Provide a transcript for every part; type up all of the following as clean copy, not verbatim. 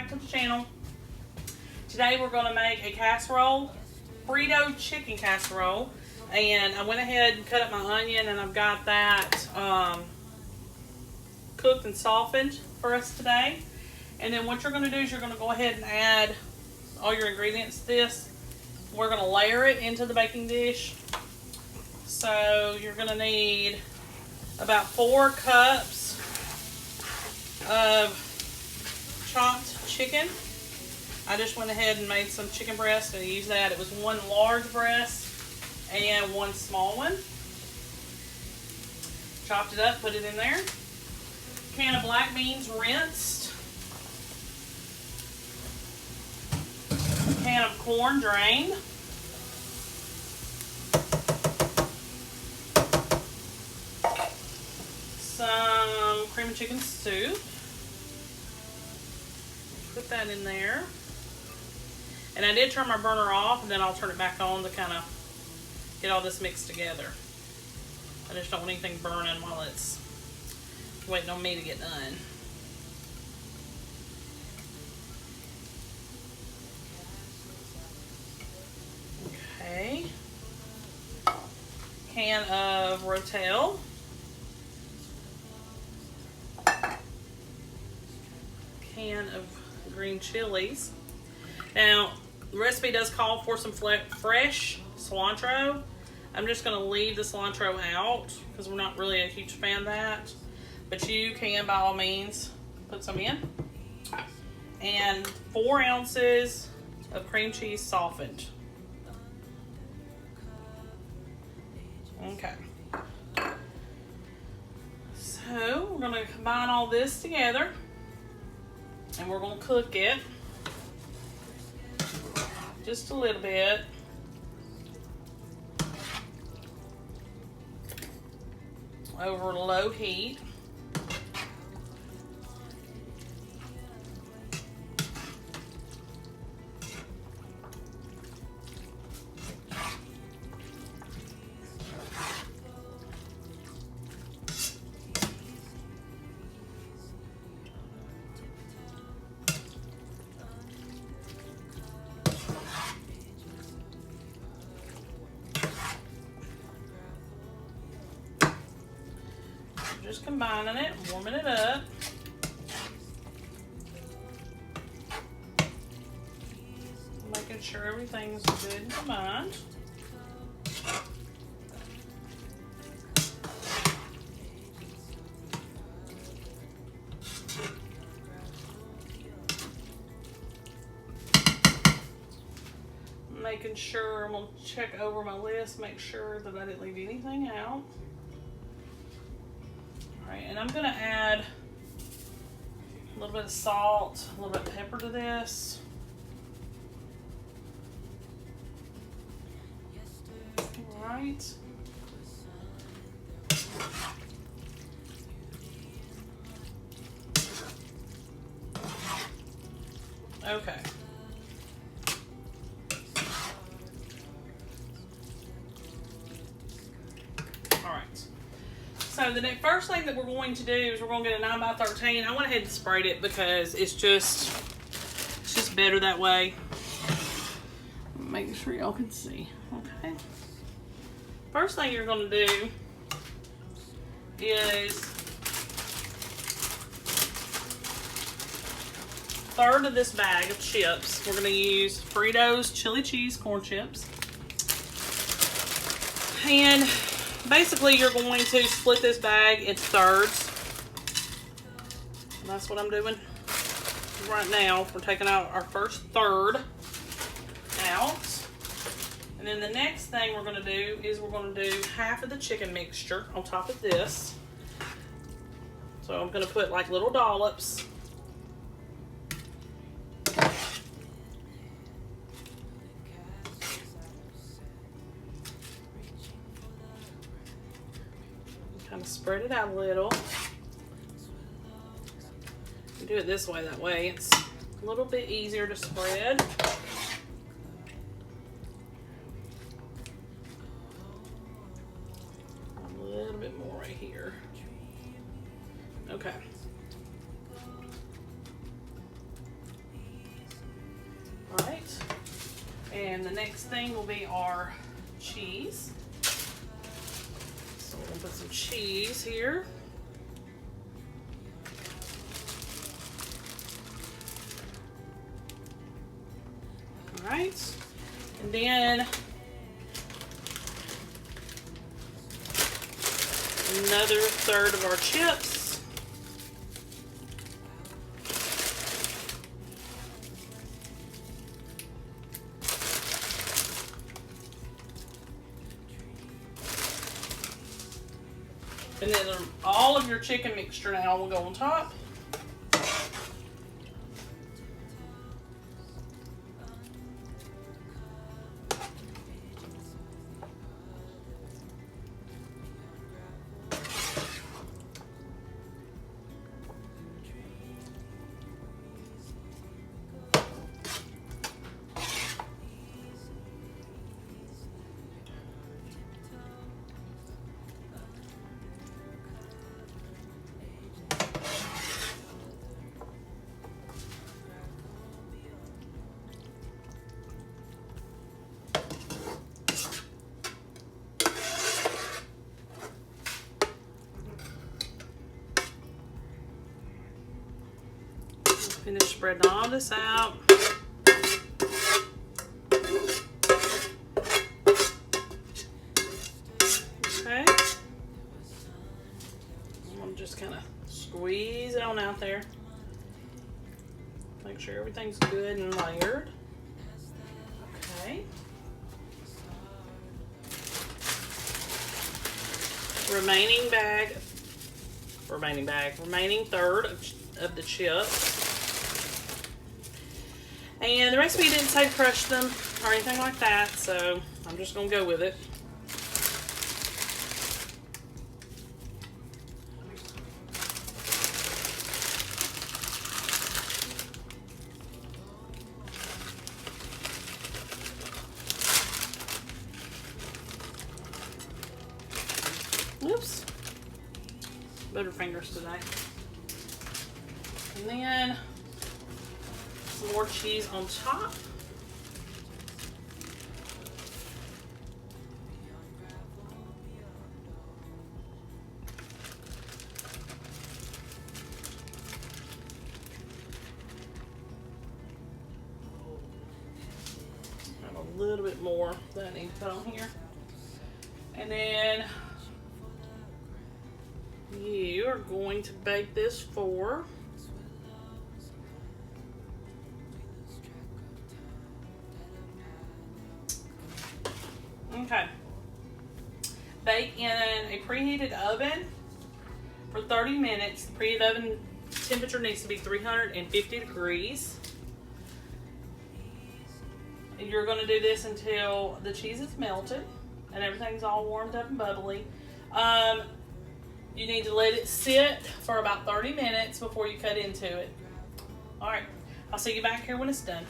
back to the channel. Today we're going to make a casserole, burrito chicken casserole. And I went ahead and cut up my onion, and I've got that cooked and softened for us today. And then what you're going to do is you're going to go ahead and add all your ingredients to this. We're going to layer it into the baking dish. So you're going to need about 4 cups of chopped chicken. I just went ahead and made some chicken breast and used that. It was 1 large breast and 1 small one. Chopped it up, put it in there. Can of black beans rinsed. Can of corn drained. Some cream and chicken soup. Put that in there. And I did turn my burner off, and then I'll turn it back on to kind of get all this mixed together. I just don't want anything burning while it's waiting on me to get done. Okay. Can of Rotel. Can of green chilies. Now, the recipe does call for some fresh cilantro. I'm just going to leave the cilantro out because we're not really a huge fan of that. But you can, by all means, put some in. And 4 ounces of cream cheese softened. Okay. So, we're going to combine all this together. And we're going to cook it just a little bit. Over low heat. Just combining it, warming it up. Making sure everything's good and combined. Making sure, I'm going to check over my list, make sure that I didn't leave anything out. Alright, and I'm going to add a little bit of salt, a little bit of pepper to this. Alright. Okay. So the first thing that we're going to do is we're going to get a 9x13. I went ahead and sprayed it because it's just better that way. Making sure y'all can see. Okay. First thing you're going to do is 1/3 of this bag of chips. We're going to use Fritos chili cheese corn chips. And basically, you're going to split this bag into 1/3s. And that's what I'm doing right now. We're taking out our first 1/3 out. And then the next thing we're going to do is we're going to do half of the chicken mixture on top of this. So I'm going to put like little dollops. Kind of spread it out a little. You do it this way, that way it's a little bit easier to spread. A little bit more right here. Okay. And the next thing will be our cheese. So we're gonna put some cheese here. All right, and then another third of our chips. And then all of your chicken mixture now will go on top. Finish spreading all this out. Okay. I'm gonna just kind of squeeze it on out there. Make sure everything's good and layered. Okay. Remaining third of the chips. And the recipe didn't say crush them or anything like that, so I'm just gonna go with it. Oops. Butterfingers today. And then some more cheese on top. Have a little bit more that I need to put on here. And then you are going to bake this for bake in a preheated oven for 30 minutes. The preheated oven temperature needs to be 350 degrees. And you're going to do this until the cheese is melted and everything's all warmed up and bubbly. You need to let it sit for about 30 minutes before you cut into it. All right, I'll see you back here when it's done.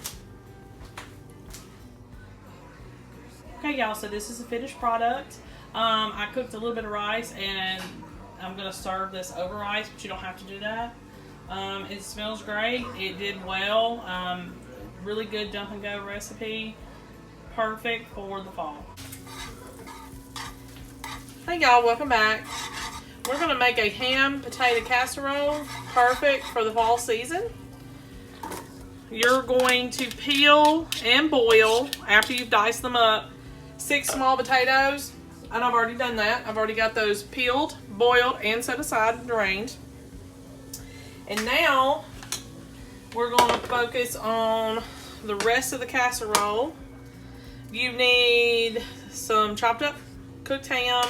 Okay, y'all, so this is a finished product. I cooked a little bit of rice and I'm gonna serve this over rice, but you don't have to do that. It smells great. It did well. Really good dump and go recipe. Perfect for the fall. Hey y'all, welcome back. We're gonna make a ham potato casserole, perfect for the fall season. You're going to peel and boil, after you've diced them up, 6 small potatoes. And I've already done that. I've already got those peeled, boiled, and set aside and drained. And now we're going to focus on the rest of the casserole. You need some chopped up cooked ham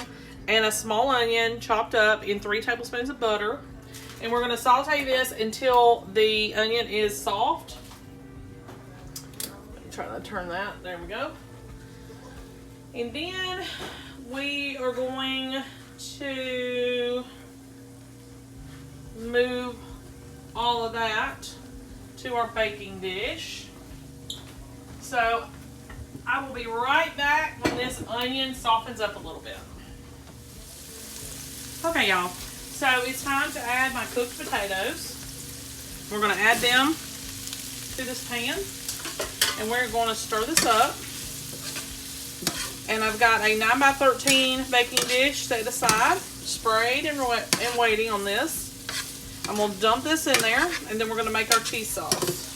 and a small onion chopped up in 3 tablespoons of butter. And we're going to saute this until the onion is soft. Try to turn that. There we go. And then we are going to move all of that to our baking dish. So I will be right back when this onion softens up a little bit. Okay, y'all. So it's time to add my cooked potatoes. We're going to add them to this pan. And we're going to stir this up. And I've got a 9x13 baking dish set aside, sprayed and waiting on this. I'm going to dump this in there, and then we're going to make our cheese sauce.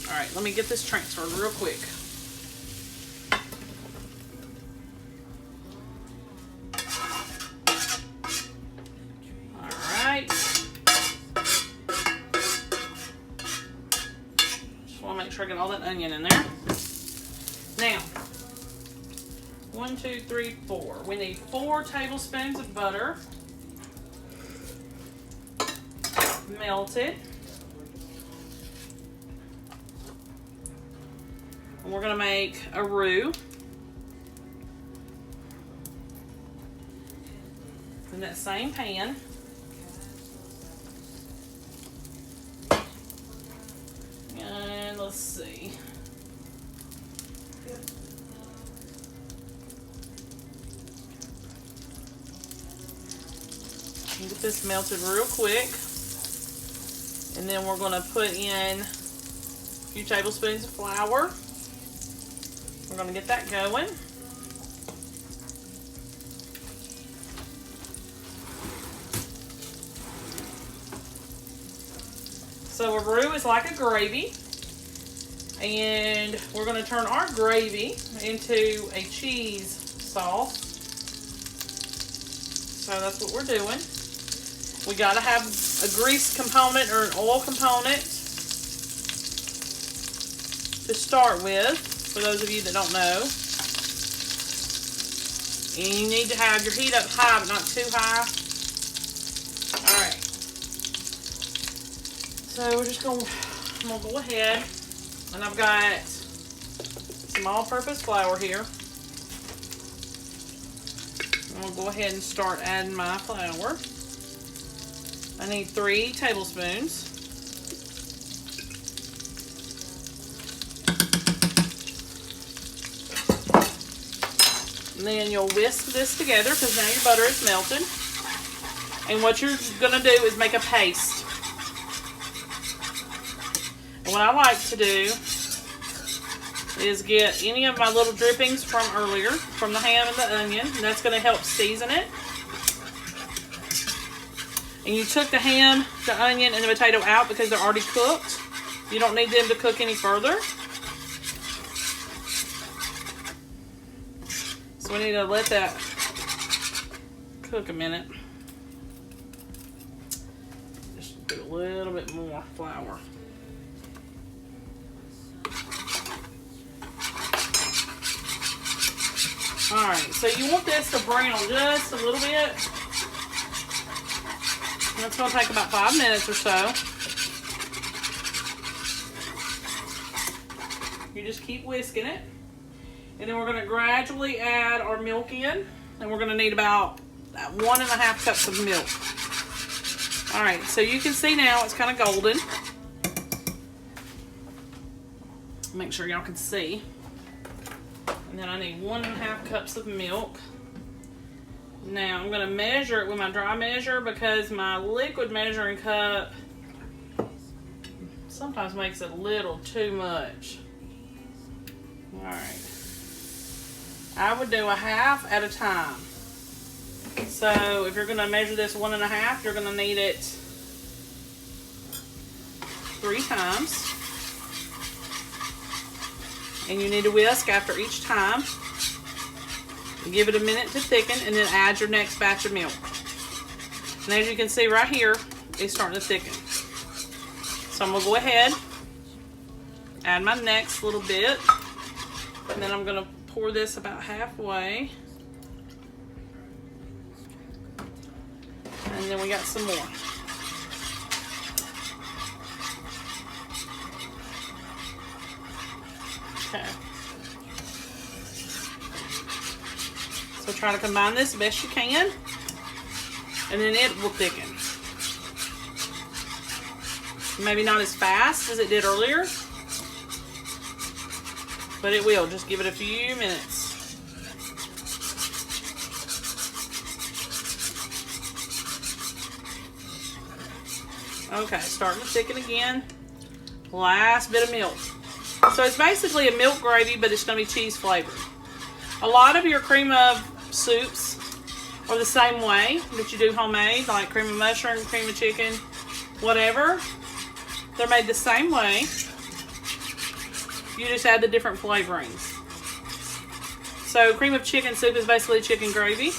All right, let me get this transferred real quick. Make sure I get all that onion in there. Now, 1, 2, 3, 4. We need 4 tablespoons of butter, melted. And we're going to make a roux. In that same pan. And let's see. Get this melted real quick. And then we're going to put in a few tablespoons of flour. We're going to get that going. So a roux is like a gravy, and we're going to turn our gravy into a cheese sauce. So that's what we're doing. We got to have a grease component or an oil component to start with, for those of you that don't know. And you need to have your heat up high, but not too high. All right. So we're just going to go ahead, and I've got some all-purpose flour here. I'm going to go ahead and start adding my flour. I need 3 tablespoons. And then you'll whisk this together because now your butter is melted. And what you're going to do is make a paste. And what I like to do is get any of my little drippings from earlier, from the ham and the onion, and that's going to help season it. And you took the ham, the onion, and the potato out because they're already cooked. You don't need them to cook any further. So we need to let that cook a minute. Just do a little bit more flour. Alright, so you want this to brown just a little bit. And it's going to take about 5 minutes or so. You just keep whisking it. And then we're going to gradually add our milk in. And we're going to need about 1.5 cups of milk. Alright, so you can see now it's kind of golden. Make sure y'all can see. And then I need 1.5 cups of milk. Now I'm going to measure it with my dry measure because my liquid measuring cup sometimes makes it a little too much. Alright. I would do a half at a time. So if you're going to measure this 1.5, you're going to need it 3 times. And you need to whisk after each time. Give it a minute to thicken and then add your next batch of milk. And as you can see right here, it's starting to thicken. So I'm going to go ahead, add my next little bit, and then I'm going to pour this about halfway. And then we got some more. Okay. So try to combine this best you can, and then it will thicken. Maybe not as fast as it did earlier, but it will. Just give it a few minutes. Okay, starting to thicken again. Last bit of milk. So it's basically a milk gravy, but it's going to be cheese flavored. A lot of your cream of soups are the same way that you do homemade, like cream of mushroom, cream of chicken, whatever. They're made the same way. You just add the different flavorings. So cream of chicken soup is basically chicken gravy.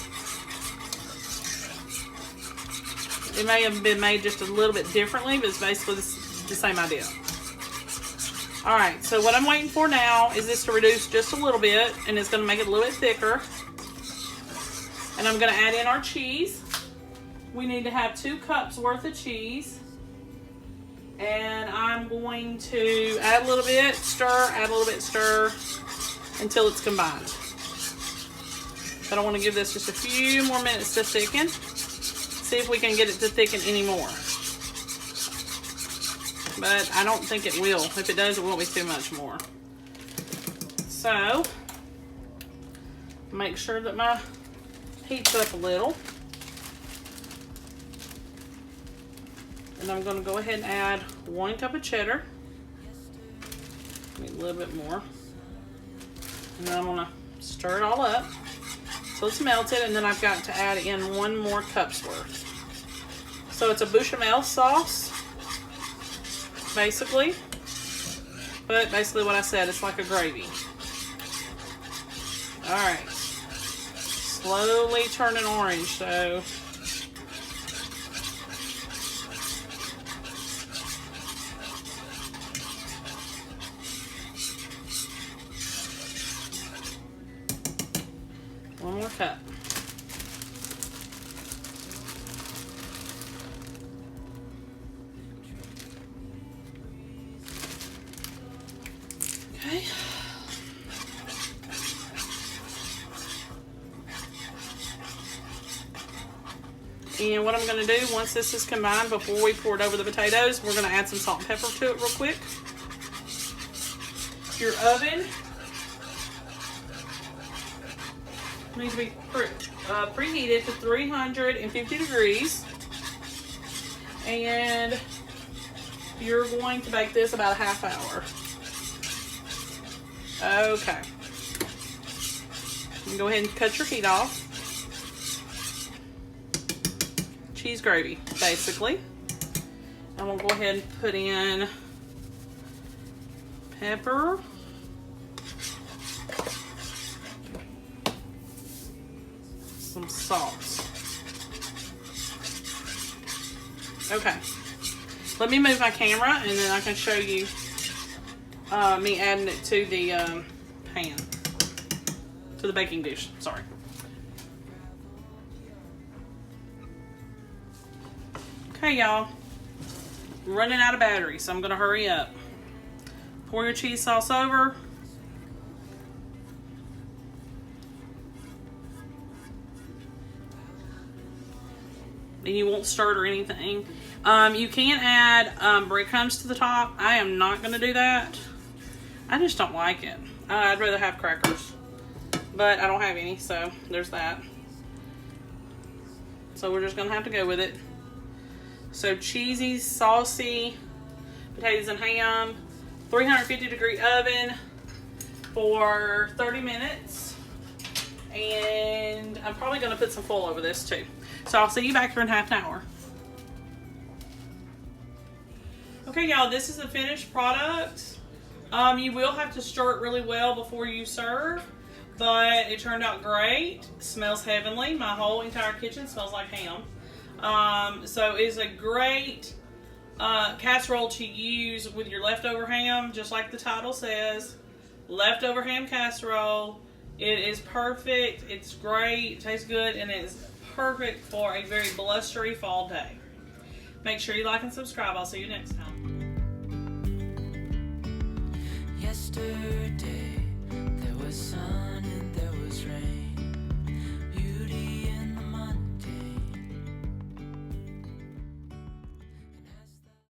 It may have been made just a little bit differently, but it's basically the same idea. Alright, so what I'm waiting for now is this to reduce just a little bit, and it's going to make it a little bit thicker. And I'm going to add in our cheese. We need to have 2 cups worth of cheese. And I'm going to add a little bit, stir, add a little bit, stir, until it's combined. But I want to give this just a few more minutes to thicken. See if we can get it to thicken anymore. But I don't think it will. If it does, it won't be too much more. So, make sure that my heat's up a little. And I'm going to go ahead and add 1 cup of cheddar. Maybe a little bit more. And then I'm going to stir it all up so it's melted. And then I've got to add in 1 more cup's worth. So it's a bechamel sauce, basically. But basically what I said, it's like a gravy. Alright. Slowly turning orange, so... One more cup. Okay. And what I'm going to do once this is combined, before we pour it over the potatoes, we're going to add some salt and pepper to it real quick. Your oven needs to be preheated to 350 degrees. And you're going to bake this about a half hour. Okay. You can go ahead and cut your heat off. Cheese gravy, basically. And we'll go ahead and put in pepper. Some salt. Okay. Let me move my camera and then I can show you me adding it to the pan. To the baking dish, sorry. Okay, y'all. I'm running out of battery, so I'm going to hurry up. Pour your cheese sauce over. And you won't stir it or anything. You can add breadcrumbs to the top. I am not going to do that. I just don't like it. I'd rather have crackers. But I don't have any, so there's that. So we're just going to have to go with it. So cheesy, saucy potatoes and ham. 350 degree oven for 30 minutes. And I'm probably going to put some foil over this too. So I'll see you back here in half an hour. Okay, y'all, this is the finished product. You will have to stir it really well before you serve, but it turned out great. It smells heavenly. My whole entire kitchen smells like ham. So it's a great casserole to use with your leftover ham, just like the title says. Leftover ham casserole. It is perfect. It's great. It tastes good, and it's perfect for a very blustery fall day. Make sure you like and subscribe. I'll see you next time. Yesterday there was sun and there was rain.